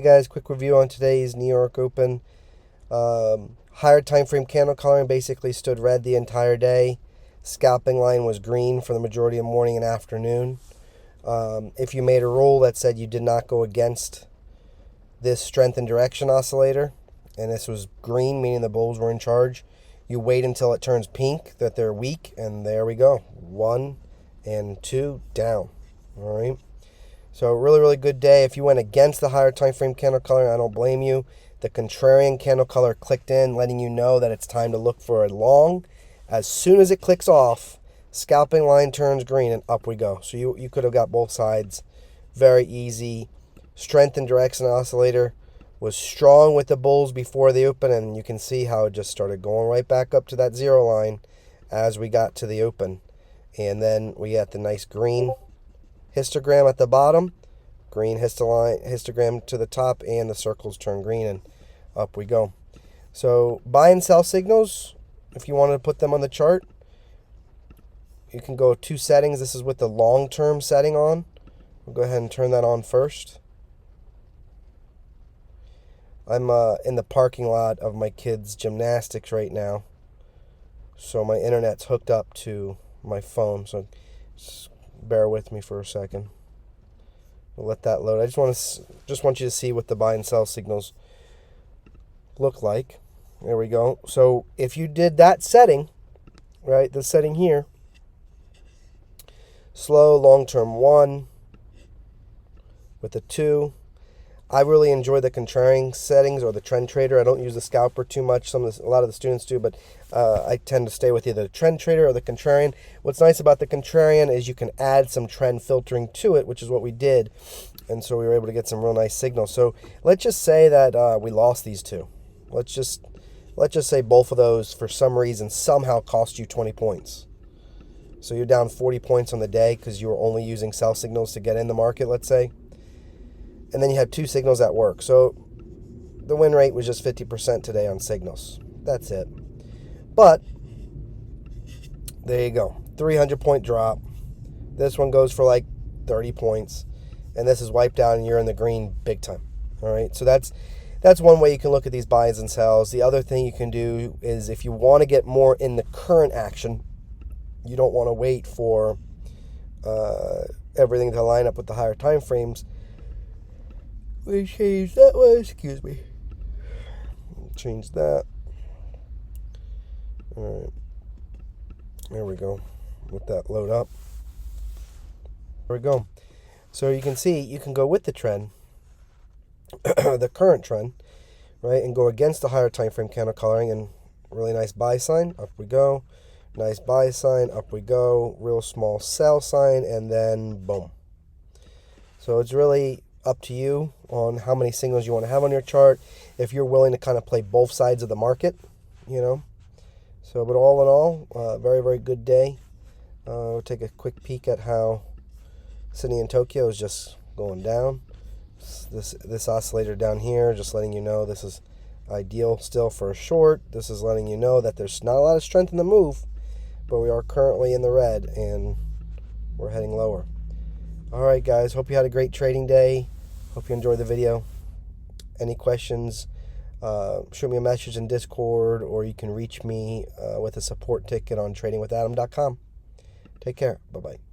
Hey guys, quick review on today's New York Open. Higher time frame candle coloring basically stood red the entire day. Scalping line was green for the majority of morning and afternoon. If you made a rule that said you did not go against this strength and direction oscillator, and this was green, meaning the bulls were in charge, you wait until it turns pink, that they're weak, and there we go. 1 and 2 down. All right. So really, really good day. If you went against the higher time frame candle color, I don't blame you. The contrarian candle color clicked in, letting you know that it's time to look for a long. As soon as it clicks off, scalping line turns green, and up we go. So you could have got both sides. Very easy. Strength and direction oscillator was strong with the bulls before the open, and you can see how it just started going right back up to that zero line as we got to the open. And then we got the nice green histogram at the bottom, green histogram to the top, and the circles turn green, and up we go. So buy and sell signals, if you wanted to put them on the chart, you can go 2 settings. This is with the long-term setting on. We'll go ahead and turn that on first. I'm in the parking lot of my kids' gymnastics right now, so my internet's hooked up to my phone, so bear with me for a second. We'll let that load. I just want you to see what the buy and sell signals look like. There we go. So if you did that setting, right, the setting here, slow, long-term 1 with a 2. I really enjoy the contrarian settings or the trend trader. I don't use the scalper too much. A lot of the students do, but I tend to stay with either the trend trader or the contrarian. What's nice about the contrarian is you can add some trend filtering to it, which is what we did, and so we were able to get some real nice signals. So let's just say that we lost these two. Let's just say both of those for some reason somehow cost you 20 points. So you're down 40 points on the day because you were only using sell signals to get in the market, let's say. And then you had 2 signals at work. So the win rate was just 50% today on signals. That's it. But there you go. 300-point drop. This one goes for like 30 points. And this is wiped out and you're in the green big time. All right. So that's one way you can look at these buys and sells. The other thing you can do is if you want to get more in the current action, you don't want to wait for everything to line up with the higher time frames. We change that one, excuse me. Change that. Alright. There we go. Let that load up. There we go. So you can see, you can go with the trend, the current trend, right, and go against the higher time frame candle coloring, and really nice buy sign, up we go. Nice buy sign, up we go. Real small sell sign, and then boom. So it's really up to you on how many signals you want to have on your chart, if you're willing to kind of play both sides of the market, you know. So, but all in all, very, very good day. We'll take a quick peek at how Sydney and Tokyo is just going down. This oscillator down here, just letting you know this is ideal still for a short. This is letting you know that there's not a lot of strength in the move, but we are currently in the red and we're heading lower. All right, guys, hope you had a great trading day. Hope you enjoyed the video. Any questions, shoot me a message in Discord, or you can reach me with a support ticket on tradingwithadam.com. Take care. Bye-bye.